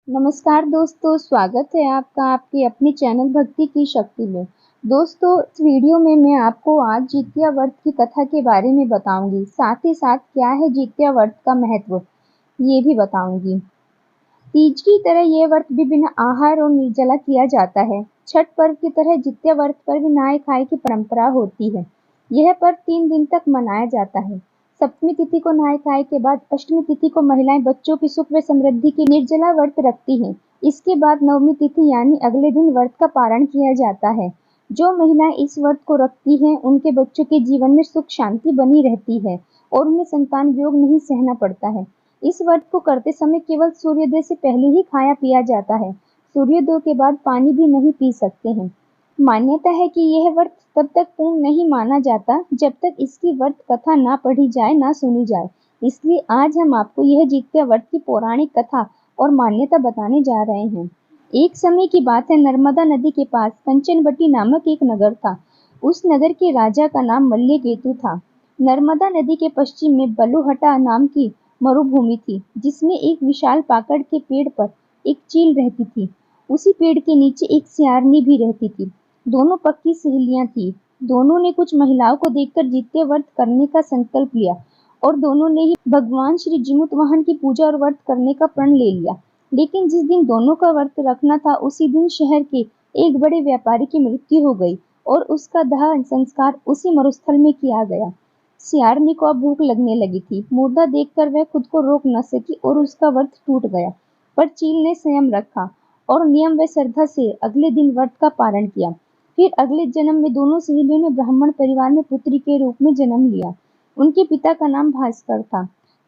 नमस्कार दोस्तों, स्वागत है आपका आपके अपने चैनल भक्ति की शक्ति में। दोस्तों, इस वीडियो में मैं आपको आज जित्या व्रत की कथा के बारे में बताऊंगी। साथ ही साथ क्या है जित्या व्रत का महत्व, ये भी बताऊंगी। तीज की तरह यह व्रत भी बिना आहार और निर्जला किया जाता है। छठ पर्व की तरह जित्या व्रत पर भी नहाय खाए की परंपरा होती है। यह पर्व 3 दिन तक मनाया जाता है। सप्तमी तिथि को नहाय खाए के बाद अष्टमी तिथि को महिलाएं बच्चों की सुख व समृद्धि की निर्जला व्रत रखती हैं। इसके बाद नवमी तिथि यानी अगले दिन व्रत का पारण किया जाता है। जो महिलाएं इस व्रत को रखती हैं, उनके बच्चों के जीवन में सुख शांति बनी रहती है और उन्हें संतान योग नहीं सहना पड़ता है। इस व्रत को करते समय केवल सूर्योदय से पहले ही खाया पिया जाता है। सूर्योदय के बाद पानी भी नहीं पी सकते हैं। मान्यता है कि यह व्रत तब तक पूर्ण नहीं माना जाता जब तक इसकी व्रत कथा ना पढ़ी जाए, ना सुनी जाए। इसलिए आज हम आपको यह जित्या व्रत की पौराणिक कथा और मान्यता बताने जा रहे हैं। एक समय की बात है, नर्मदा नदी के पास कंचनबटी नामक एक नगर था। उस नगर के राजा का नाम मल्लकेतु था। नर्मदा नदी के पश्चिम में बलुहटा नाम की मरुभूमि थी, जिसमें एक विशाल पाकड़ के पेड़ पर एक चील रहती थी। उसी पेड़ के नीचे एक सियारनी भी रहती थी। दोनों पक्की सहेलियां थी। दोनों ने कुछ महिलाओं को देखकर जित्या व्रत करने का संकल्प लिया और दोनों ने ही भगवान श्री जिमुतवाहन की पूजा और व्रत करने का प्रण ले लिया। लेकिन जिस दिन दोनों का व्रत रखना था, उसी दिन शहर के एक बड़े व्यापारी की मृत्यु हो गई और उसका दाह संस्कार उसी मरुस्थल में किया गया। सियारनी को अब भूख लगने लगी थी। मुर्दा देखकर वह खुद को रोक न सकी और उसका व्रत टूट गया। पर चील ने संयम रखा और नियम व श्रद्धा से अगले दिन व्रत का पारण किया। फिर अगले जन्म में दोनों सहेलियों ने ब्राह्मण परिवार में पुत्री के रूप में जन्म लिया। उनके पिता का नाम भास्कर था।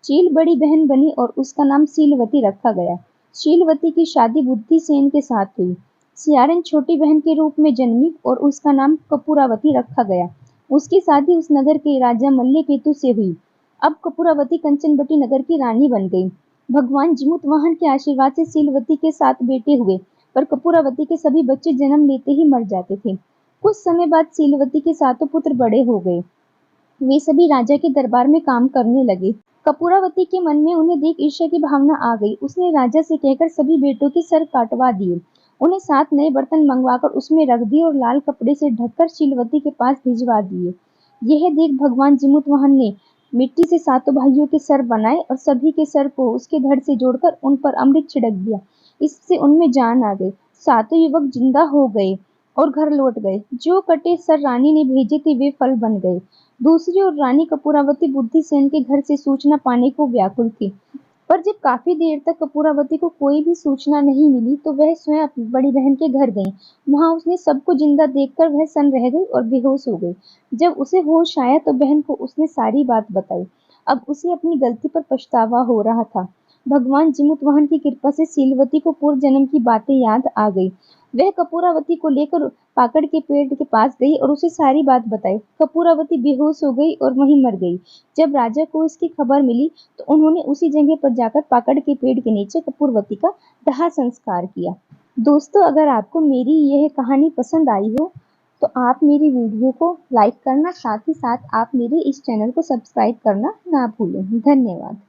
चील बड़ी बहन बनी और उसका नाम शीलवती रखा गया। शीलवती की शादी बुद्धिसेन के साथ हुई। सियारन छोटी बहन के रूप में जन्मी और उसका नाम कपूरावती रखा गया। उसकी शादी उस नगर के राजा मल्लकेतु से हुई। अब कपूरावती कंचनबटी नगर की रानी बन गई। भगवान जिमुतवाहन के आशीर्वाद से शीलवती के 7 बेटे हुए, पर कपूरावती के सभी बच्चे जन्म लेते ही मर जाते थे। कुछ समय बाद शीलवती के 7 पुत्र बड़े हो गए। वे सभी राजा के दरबार में काम करने लगे। कपूरावती के मन में उन्हें देख ईर्ष्या की भावना आ गई। उसने राजा से कहकर सभी बेटों के सर काटवा दिए। उन्हें 7 नए बर्तन मंगवाकर उसमें रख दिए और लाल कपड़े से ढककर शीलवती के पास भिजवा दिए। यह देख भगवान जिमुतवाहन ने मिट्टी से 7 भाइयों के सर बनाए और सभी के सर को उसके धड़ से जोड़कर उन पर अमृत छिड़क दिया। इससे उनमें जान आ गई। 7 युवक जिंदा हो गए और घर लौट गए। जो कटे सर रानी ने भेजे थे, वे फल बन गए। दूसरी ओर रानी कपूरावती बुद्धिसेन के घर से सूचना पाने को व्याकुल थी। पर जब काफी देर तक कपूरावती को कोई भी सूचना नहीं मिली, तो वह स्वयं अपनी बड़ी बहन के घर गई। वहां उसने सबको जिंदा देखकर वह सन्न रह गई और बेहोश हो गई। जब उसे होश आया तो बहन को उसने सारी बात बताई। अब उसे अपनी गलती पर पछतावा हो रहा था। भगवान जिमुतवाहन की कृपा से शीलवती को पूर्व जन्म की बातें याद आ गई। वह कपूरावती को लेकर पाकड़ के पेड़ के पास गई और उसे सारी बात बताई। कपूरावती बेहोश हो गई और वहीं मर गई। जब राजा को इसकी खबर मिली, तो उन्होंने उसी जगह पर जाकर पाकड़ के पेड़ के नीचे कपूरवती का दाह संस्कार किया। दोस्तों, अगर आपको मेरी यह कहानी पसंद आई हो, तो आप मेरी वीडियो को लाइक करना, साथ ही साथ आप मेरे इस चैनल को सब्सक्राइब करना ना भूलें। धन्यवाद।